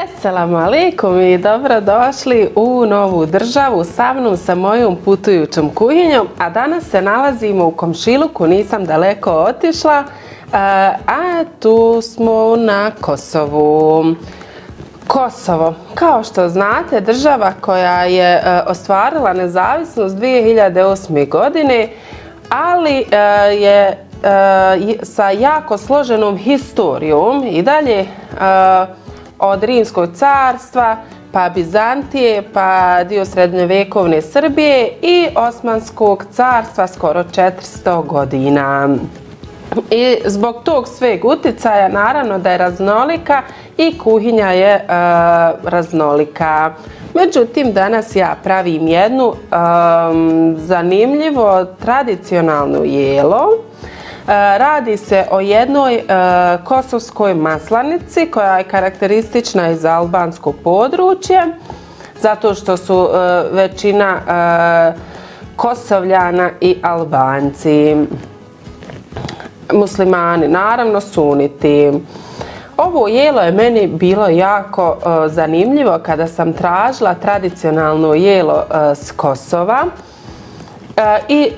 Assalamu alaikum i dobrodošli u novu državu sa mnom, sa mojom putujućom kuhinjom, a danas se nalazimo u komšiluku, nisam daleko otišla, a tu smo na Kosovu. Kosovo, kao što znate, država koja je ostvarila nezavisnost 2008. godine, ali je sa jako složenom historijom i dalje od Rimskog carstva, pa Bizantije, pa dio srednjovekovne Srbije i Osmanskog carstva skoro 400 godina. I zbog tog sveg uticaja naravno da je raznolika i kuhinja je raznolika. Međutim, danas ja pravim jednu zanimljivo tradicionalnu jelo. Radi se o jednoj kosovskoj maslanici koja je karakteristična i za albansko područje, zato što su većina Kosovljana i Albanci. Muslimani, naravno suniti. Ovo jelo je meni bilo jako zanimljivo kada sam tražila tradicionalno jelo s Kosova. I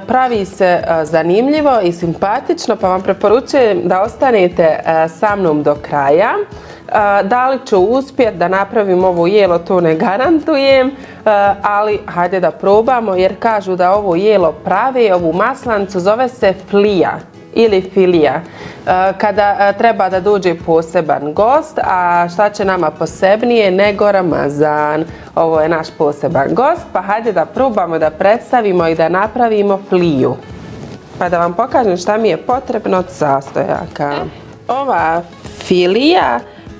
pravi se zanimljivo i simpatično, pa vam preporučujem da ostanete sa mnom do kraja. Da li ću uspjeti da napravim ovo jelo, to ne garantujem, ali hajde da probamo, jer kažu da ovo jelo pravi, ovu maslanicu zove se flija ili filija, kada treba da dođe poseban gost, a šta će nama posebnije nego Ramazan. Ovo je naš poseban gost, pa hajde da probamo da predstavimo i da napravimo fliju. Pa da vam pokažem šta mi je potrebno od sastojaka. Ova filija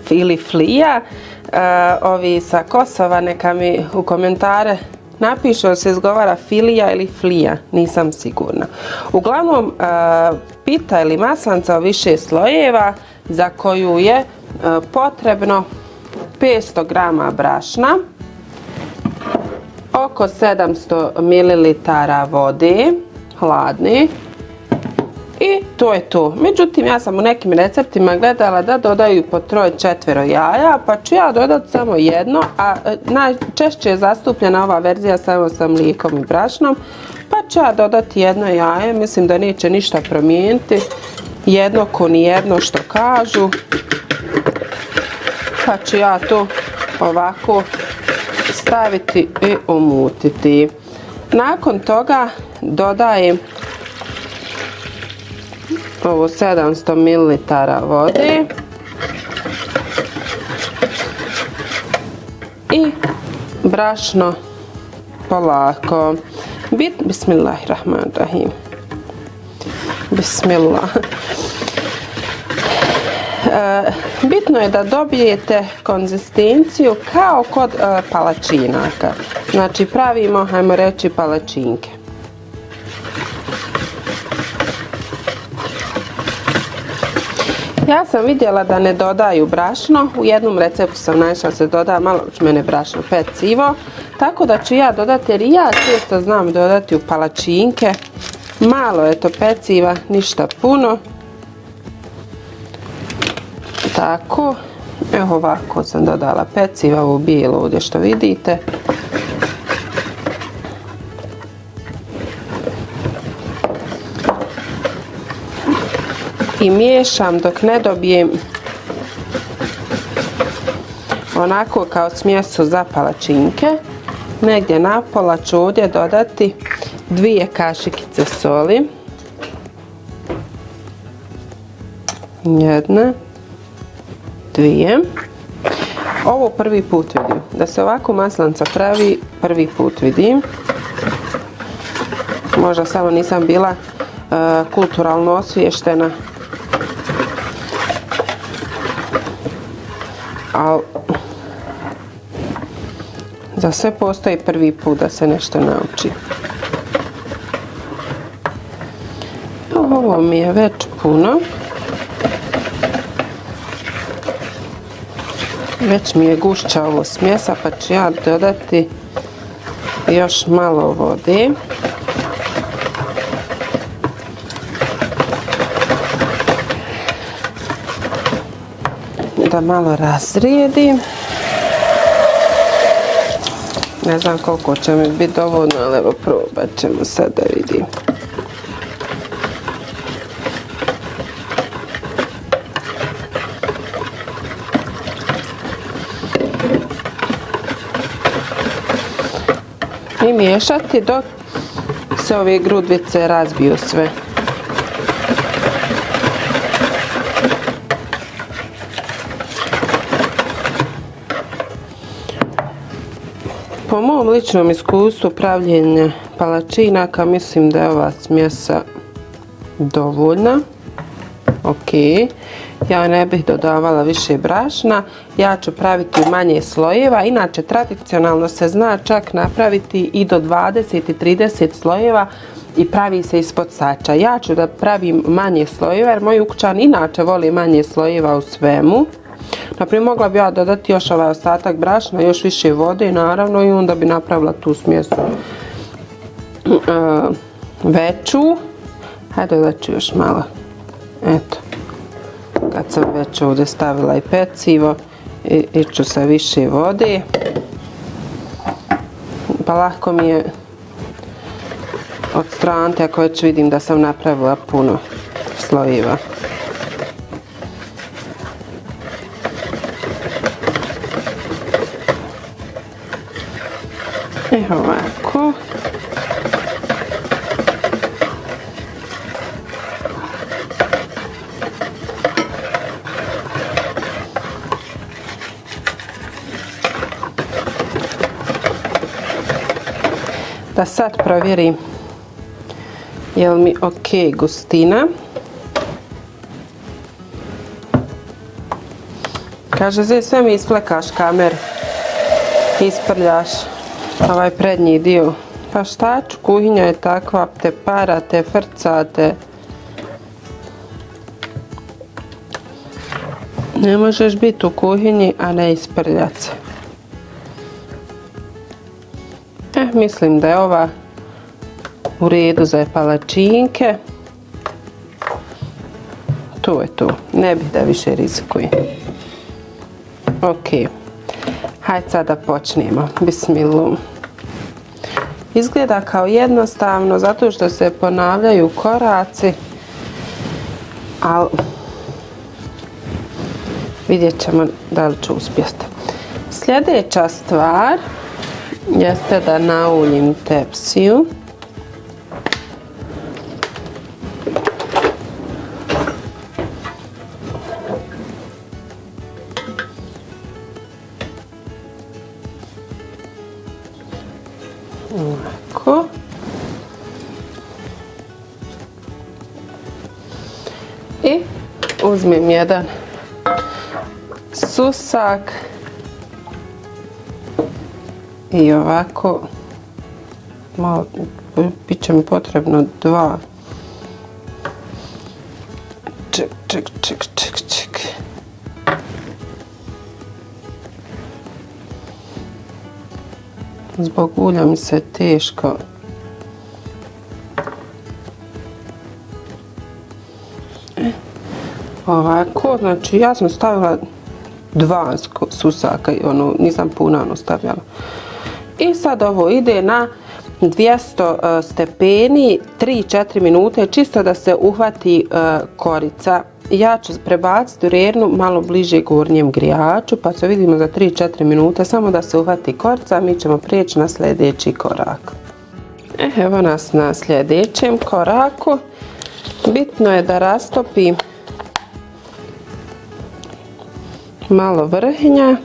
ili flija, ovi sa Kosova neka mi u komentare napišu da se izgovara filija ili flija, nisam sigurna. Uglavnom, pita ili maslanica u više slojeva za koju je potrebno 500 grama brašna, oko 700 ml vode, hladne, i to je to. Međutim, ja sam u nekim receptima gledala da dodaju po 3-4 jaja, pa ću ja dodati samo jedno, a najčešće je zastupljena ova verzija samo sa mlijekom i brašnom, pa ću ja dodati jedno jaje, mislim da neće ništa promijeniti, jedno ko nijedno što kažu, pa ću ja to ovako staviti i umutiti. Nakon toga dodajem ovo 700 ml vode i brašno polako. Bismillahirrahmanirrahim. Bismillah. Bitno je da dobijete konzistenciju kao kod palačinaka. Znači pravimo, hajmo reći, palačinke. Ja sam vidjela da ne dodaju brašno, u jednom receptu sam našla se doda malo čmene brašno, pecivo, tako da ću ja dodati, jer ja često znam dodati u palačinke, malo je to peciva, ništa puno. Tako, evo ovako sam dodala peciva, ovo bijelo ovdje što vidite. I miješam dok ne dobijem onako kao smjesu za palačinke. Negdje napola ću ovdje dodati 2 kašikice soli. 1, 2. Ovo prvi put vidim. Da se ovako maslanica pravi, prvi put vidim. Možda samo nisam bila kulturalno osviještena. Ali za sve postoji prvi put da se nešto nauči. Ovo mi je već puno. Već mi je gušća ovo smjesa, pa ću ja dodati još malo vode. da malo razrijedim. Ne znam koliko će mi biti dovoljno, ali evo probat ćemo sad da vidim. I miješati dok se ove grudvice razbiju sve. Po mom ličnom iskustvu pravljenja palačinaka mislim da je ova smjesa dovoljna. Ok, ja ne bih dodavala više brašna, ja ću praviti u manje slojeva. Inače tradicionalno se zna čak napraviti i do 20 i 30 slojeva i pravi se ispod sača. Ja ću da pravim manje slojeva jer moj ukućan inače voli manje slojeva u svemu. Naprimjer, mogla bi ja dodati još ovaj ostatak brašna, još više vode naravno i onda bi napravila tu smjesu veću. Hajde dodat ću još malo. Eto, kad sam već ovdje stavila i pecivo, iću sa više vode. Pa lako mi je odstraniti ako već vidim da sam napravila puno slojeva. Evo ovako. Da sad provjerim je li mi ok gustina. Kaže, sve mi isplekaš kamer, isprljaš ovaj prednji dio. Pa šta ću, kuhinja je takva, te para, te frca, te... Ne možeš biti u kuhinji, a ne isprljati se. Mislim da je ova u redu za palačinke. To je to. Ne bih da više rizikujem. Ok. Hajde sad da počnemo. Bismillah. Izgleda kao jednostavno zato što se ponavljaju koraci. Ali vidjet ćemo da li ću uspjeti. Sljedeća stvar jeste da nauljim tepsiju. Ovako. I uzmem jedan susak. I ovako, malo, bit će mi potrebno dva. Ček. Zbog ulja mi se teško. Ovako, znači ja sam stavila dva susaka i nisam puno stavljala. I sad ovo ide na 200 stepeni 3-4 minute čisto da se uhvati korica. Ja ću prebaciti u rernu malo bliže gornjem grijaču pa se vidimo za 3-4 minute samo da se uhvati korica, mi ćemo prijeći na sljedeći korak. Evo nas na sljedećem koraku. Bitno je da rastopi malo vrhnja.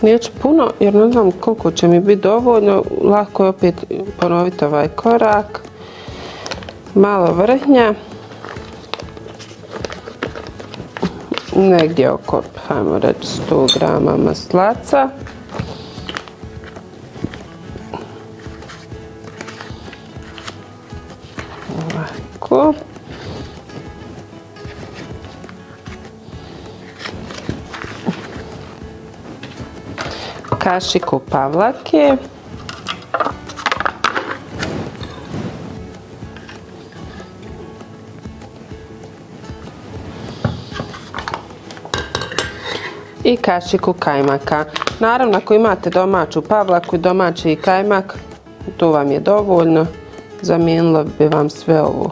Neću puno jer ne znam koliko će mi biti dovoljno. Lako je opet ponoviti ovaj korak. Malo vrhnja. Negdje oko, hajmo reći, 100 grama maslaca. Ovako. Kašiku pavlake. i kašiku kajmaka. Naravno, ako imate domaću pavlaku i domaći kajmak, to vam je dovoljno. Zamijenilo bi vam sve ovo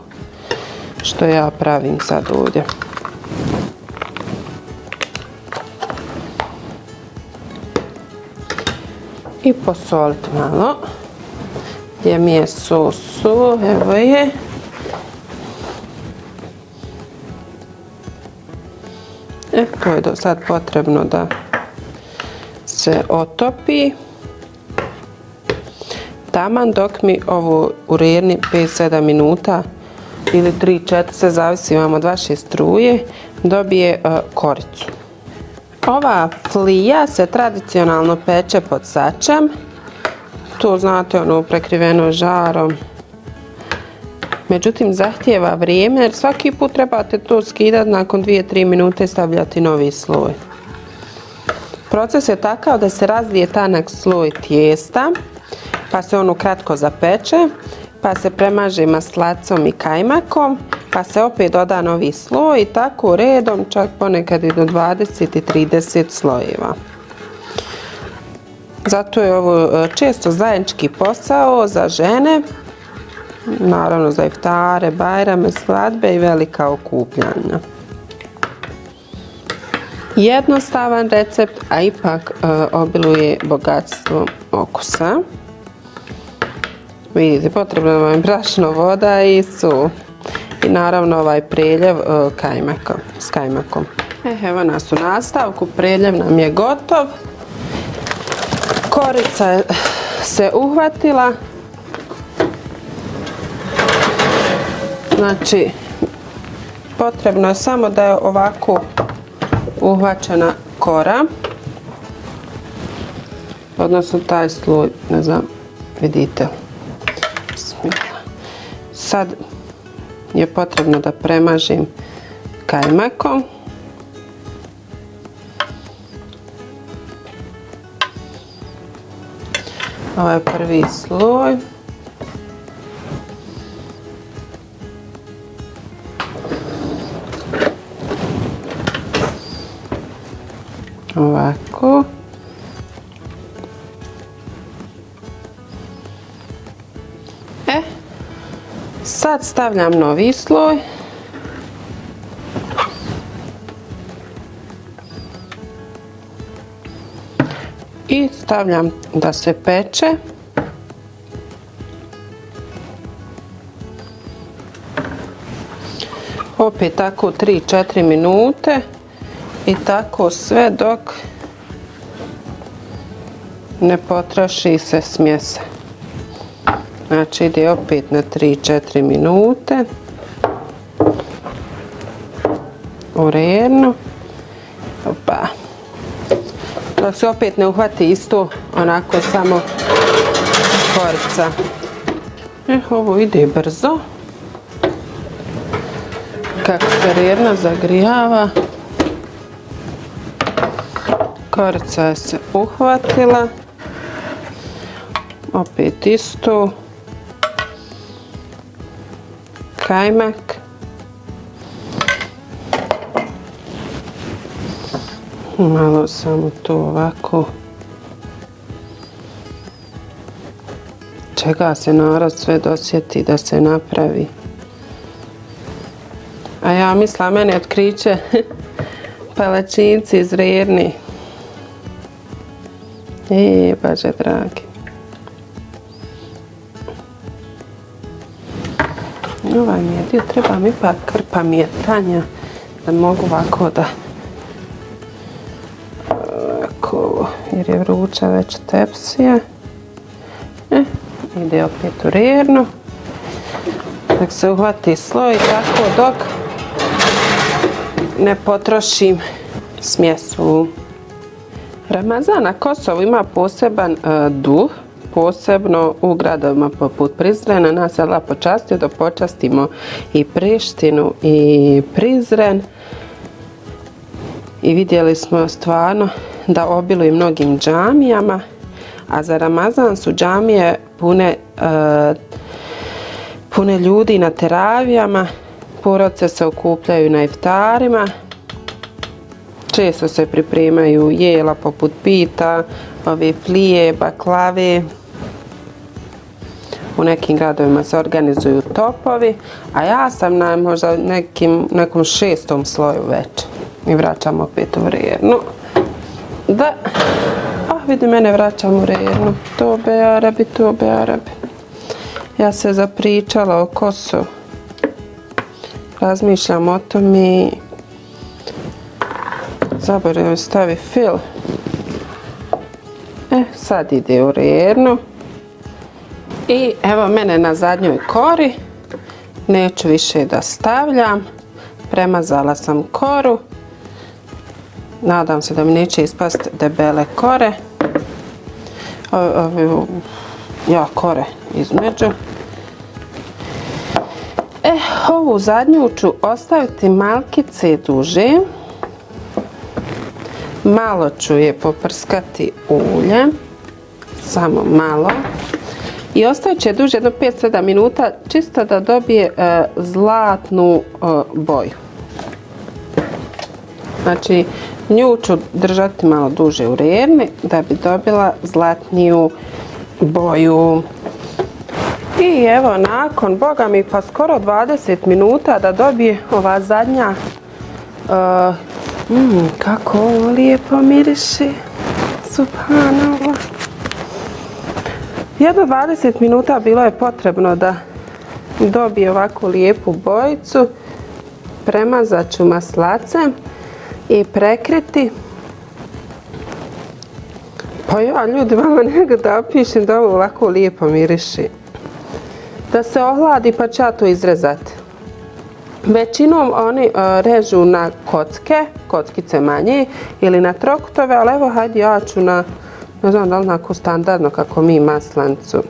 što ja pravim sad ovdje. I posoliti malo. Gdje mi je sosu, evo je. To je sad potrebno da se otopi. Taman dok mi ovo ureni 5-7 minuta ili 3-4, sve zavisi vam od vaše struje, dobije koricu. Ova flija se tradicionalno peče pod sačem. To znate, ono prekriveno žarom. Međutim, zahtijeva vrijeme jer svaki put trebate to skidati nakon 2-3 minute i stavljati novi sloj. Proces je takav da se razvije tanak sloj tijesta, pa se ono kratko zapeče, pa se premaže maslacom i kajmakom, pa se opet doda novi sloj i tako redom, čak ponekad i do 20 i 30 slojeva. Zato je ovo često zajednički posao za žene, naravno za iftare, bajrame, svadbe i velika okupljanja. Jednostavan recept, a ipak obiluje bogatstvom okusa. Vidite, potrebno vam je brašno, voda i sol. I naravno ovaj preljev s kajmakom. Evo nas u nastavku, preljev nam je gotov. Korica se uhvatila. Znači, potrebno je samo da je ovako uhvaćena kora. Odnosno taj sloj, ne znam, vidite. Sad je potrebno da premažim kajmakom. Ovo je prvi sloj. Ovako. Sad stavljam novi sloj. I stavljam da se peče. Opet tako 3-4 minute i tako sve dok ne potroši se smjesa. Znači ide opet na 3-4 minute. Uredno. Opa. Dok se opet ne uhvati isto, onako samo korica. Ovo ide brzo. Kako se redno zagrijava. Korica se uhvatila. Opet isto. Kajmak. Malo samo to ovako. Čega se narod sve dosjeti da se napravi. A ja mislim, meni otkriće palačinci iz Rerni. Baže dragi. Ovaj mi je dio, treba mi ipak krpa mjetanja da mogu ovako da ovako, jer je vruća već tepsija. Ide opet u Rernu. Nek se uhvati sloj tako dok ne potrošim smjesu. Ramazan na Kosovu ima poseban duh, posebno u gradovima poput Prizrena. Nas je Allah počastio da počastimo i Prištinu i Prizren. I vidjeli smo stvarno da obiluju mnogim džamijama, a za Ramazan su džamije pune ljudi na teravijama, porodice se okupljaju na iftarima. često se pripremaju jela poput pita, ove flije, baklave. U nekim gradovima se organizuju topovi, a ja sam na možda nekom 6. sloju već. I vraćam opet u Rernu. Da, vidi mene vraćam u Rernu. Tobe Arabi, tobe Arabi. Ja se zapričala o Kosovu. Razmišljam o tom i zaboravim stavi fil. Sad ide u Rernu. I evo mene na zadnjoj kori. Neću više da stavljam. Premazala sam koru. Nadam se da mi neće ispast debele kore. Kore između. Ovu zadnju ću ostaviti malkice duže. Malo ću je poprskati uljem. Samo malo. I ostavit će duže do 5-7 minuta čisto da dobije zlatnu boju. Znači nju ću držati malo duže u Rerni da bi dobila zlatniju boju. I evo nakon, boga mi, pa skoro 20 minuta da dobije ova zadnja, kako ovo lijepo miriši, subhanallah. Jedno 20 minuta bilo je potrebno da dobije ovakvu lijepu bojicu. Premazat ću maslacem i prekriti. Pa ja, ljudi, vama nego da opišem da ovo ovako lijepo miriši. Da se ohladi pa ću ja to izrezati. Većinom oni režu na kockice manje ili na trokutove, ali evo hajde ja ću na, ne znam da li onako standardno kako mi maslancu.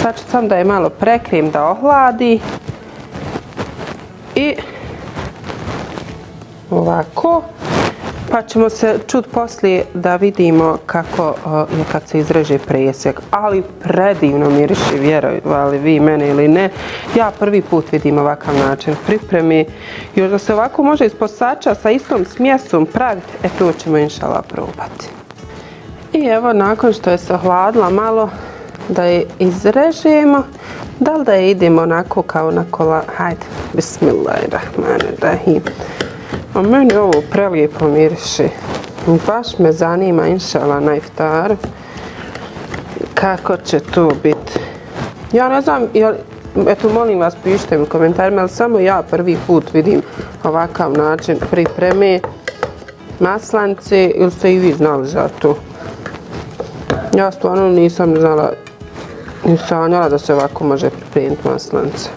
Sad ću sam da je malo prekrijem da ohladi. I ovako. Pa ćemo se čuti poslije da vidimo kako je kad se izreže presjek. Ali predivno miriši, vjerovali vi mene ili ne. Ja prvi put vidim ovakav način pripremi. Još da se ovako može ispod sača sa istom smjesom praviti, to ćemo inšala probati. I evo nakon što je se ohladila malo da je izrežemo. Da li da je idemo onako kao na kola? Hajde, bismillahirrahmanirrahim. A meni ovo prelijepo miriši. Baš me zanima inšala na iftaru kako će to biti. Ja ne znam, eto molim vas pišite mi u komentarima, ali samo ja prvi put vidim ovakav način pripreme maslance ili ste i vi znali za to? Ja stvarno nisam znala ni sanjala da se ovako može pripremiti maslance.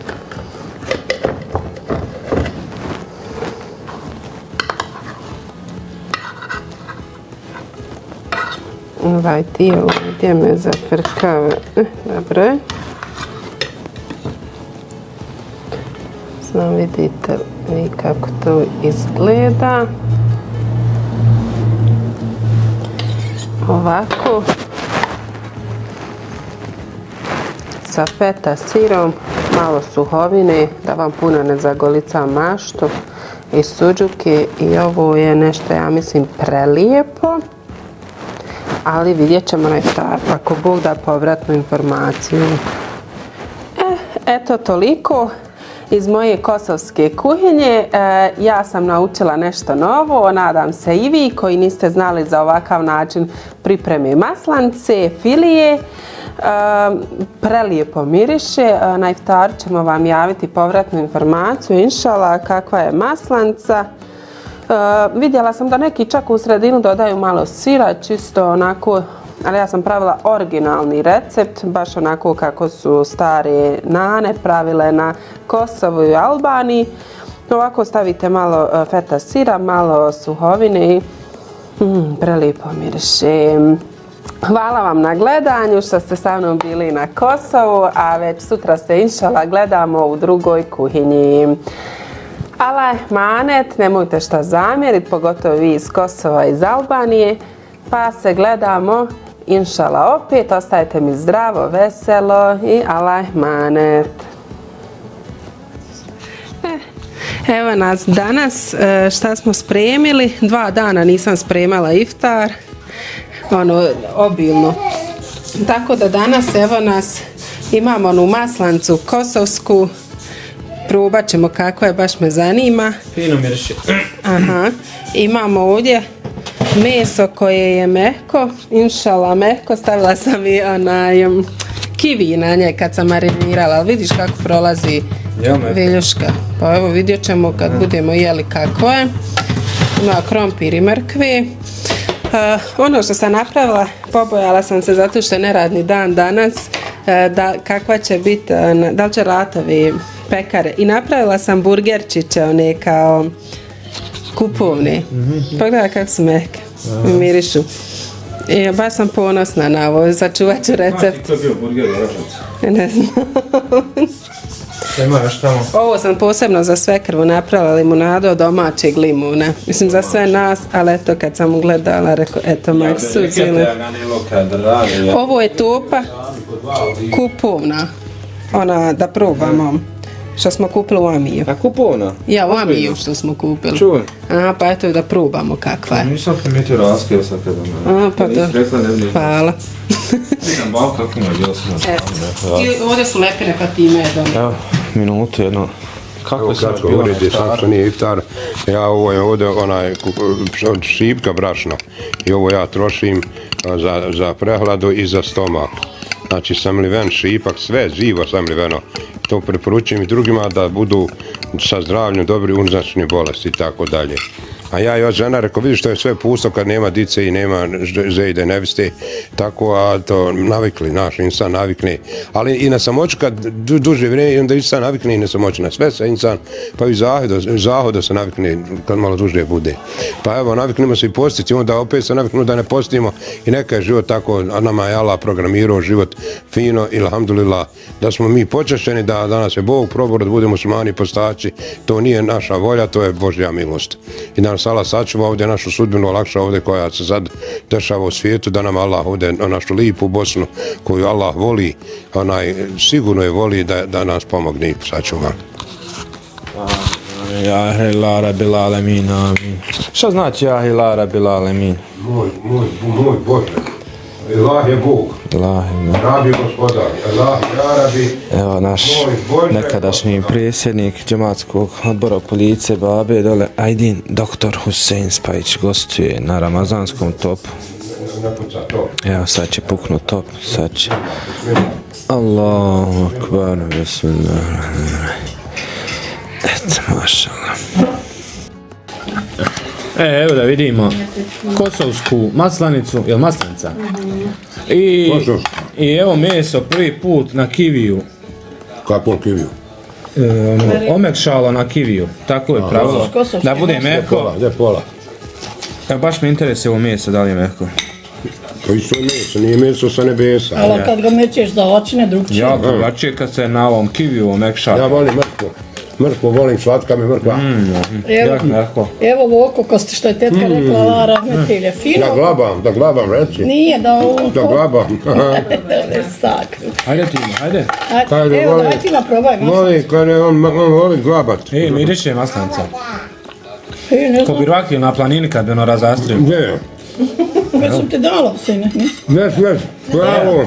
Ovaj dio ovdje me zafrkava. Dobro je. Znam vidite vi kako to izgleda. Ovako. Sa feta sirom, malo suhovine, da vam puno ne zagolica maštu i suđuke. I ovo je nešto, ja mislim, prelijepo. Ali vidjet ćemo na iftar, ako Bog da povratnu informaciju. Eto toliko iz moje kosovske kuhinje. Ja sam naučila nešto novo, nadam se i vi koji niste znali za ovakav način pripreme maslance, filije. Prelijepo miriše. Na iftar ćemo vam javiti povratnu informaciju, inšala, kakva je maslanca. Vidjela sam da neki čak u sredinu dodaju malo sira, čisto onako, ali ja sam pravila originalni recept, baš onako kako su stare nane pravile na Kosovu i Albaniji. Ovako stavite malo feta sira, malo suhovine i prelijepo miriše. Hvala vam na gledanju što ste sa mnom bili na Kosovu, a već sutra se inšala gledamo u drugoj kuhinji. Allah manet, nemojte šta zamjeriti, pogotovo vi iz Kosova i iz Albanije, pa se gledamo inšala opet, ostajte mi zdravo, veselo i Allah manet. Evo nas danas, šta smo spremili, 2 dana nisam spremala iftar, obilno. Tako da danas evo nas imamo onu maslancu kosovsku, probat ćemo kako je, baš me zanima. Fino miriši. Aha, imamo ovdje meso koje je mehko, inšala mehko, stavila sam i kivi na nje kad sam marinirala, ali vidiš kako prolazi viljuška. Pa evo vidjet ćemo kad budemo jeli kako je. Ima krompir i mrkve. Ono što sam napravila, pobojala sam se zato što je neradni dan danas, kakva će biti, da li će ratovi pekare. I napravila sam burgerčiće, one kao kupovne. Pogledaj kako su mehke, mirišu. I baš sam ponosna na ovo, sačuvat ću recept. To je bio burger u Ražavcu? Ne znam. Ima još tamo. Ovo sam posebno za svekrvu napravila limunadu od domaćeg limuna. Mislim za sve nas, ali eto kad sam gledala, rekao, eto Maksuđili. Ovo je topa kupovna, ona da probamo. Što smo kupili u Amiju. A kupovna? Ja, u Amiju što smo kupili. Čuj. A, pa eto da probamo kakva je. Nisam primijetio raskio sad kada me. A, pa da. Hvala. Nisam bal kako me bilo sam. Eto. Ovdje su lepine Fatime. Evo, minutu jedno. Kako se govorite, sam što nije iftar, ja ovo je ovdje od šipka brašna i ovo ja trošim za prehladu i za stomak. Znači samliven šipak, sve živo samliveno. To preporučujem i drugima da budu sa zdravljem dobri unutrašnje bolesti i tako dalje. A ja i od žena rekao, vidiš što je sve pusto kad nema dice i nema žejde neviste, tako, a to navikli, naš insan navikne. Ali i na samoću kad duže vrijeme, onda insan navikne i na samoću, na sve se insan, pa i zahoda se navikne kad malo duže bude. Pa evo, naviknemo se i postiti, onda opet se naviknemo da ne postimo i neka je život tako, a nama je Allah programirao život fino i alhamdulillah, da smo mi počašćeni, da danas je Bog probao da budemo muslimani postači, to nije naša volja, to je Božja milost. I da nas Allah sačuva ovdje našu sudbinu, olakša ovdje koja se sad dešava u svijetu, da nam Allah ovdje našu lipu Bosnu koju Allah voli, sigurno je voli da nas pomogne i sačuva. Ja hila rabbil alemin, amin. Šta znači ja hila rabbil alemin? Moj Bože. Allah je Bog. Rabi gospodar. Allah ja rabi. Evo naš nekadašnji predsjednik džematskog odbora policije Babe dole Ajdin, doktor Husein Spajić gostuje na ramazanskom topu. Evo sad će puknut top, sad će. Allahu akbar, bismillahirrahmanirrahim. Eto, mašallah. Evo da vidimo kosovsku maslanicu, jel maslanica? I evo meso prvi put na kiviju. Kako kiviju? Omekšalo na kiviju, tako je pravilo. Da bude mehko. Gdje pola? Evo baš me interesuje ovo meso, da li je mehko. To isto je meso, nije meso sa nebesa. Ali kad ga mečeš za očine drugčije. Ja drugačije kad se na ovom kiviju omekša. Ja volim mrkvu. Mrkvu volim, slatka mi mrkva. Evo ovako, ko što je tetka rekla, Lara, metelje, fino. Da glabam, reci. Nije, da ovo... Da glabam. Hajde Tima, hajde. Evo, daj Tima, probaj. Voli, kad on voli glabat. Miriše maslanica. Ko bi rakio na planini kad bi ono razastrio. Gdje? Već sam ti dala, sine. Već, pravo.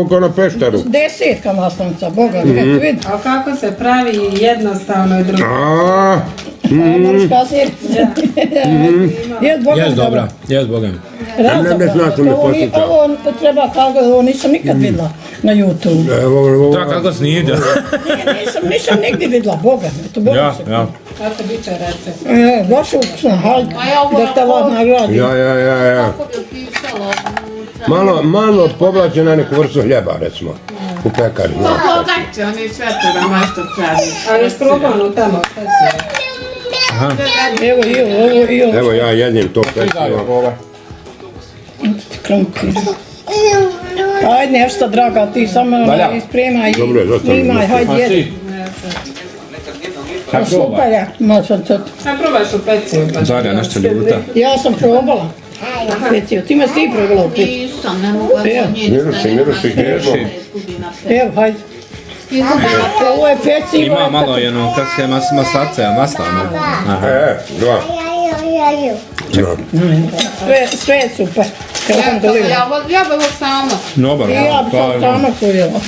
Ko na peštaru. 10 maslanica, Boga, vidi. A kako se pravi jednostavno i drugo? Moraš kasnije. Jes dobra, jes Bogam. Ne znaš me posjeća. Ovo treba kako, ovo nisam nikad videla na YouTube. Da, kako snidja. Nisam nigdje videla, Boga. Ja. Kako biće recept? Baš ukusno, hajde, da te vas nagradi. Ja. Malo povlađena neku vrstu hljeba, recimo, u pekari. Pogledajte, oni sve toga mašto pravi. Ali probano tamo, Evo ja jednim to pecivo. Hajde nešto, draga, ti samo ispremaj i snimaj, hajde jedi. Super je, možem to. Sad probaš u pecivu. Zarja, nešto ljuta. Ja sam probala. Pecivo, ti me si probala u pecivu. Nisam, ne mogu Miruši, Evo, hajde. Ovo je pecivo. Ima malo jedno, kad se maslace, masla, no? Aha. Dva. Sve je super. Ja bi ovo sama. Dobar, I ja bi sad sama pojela.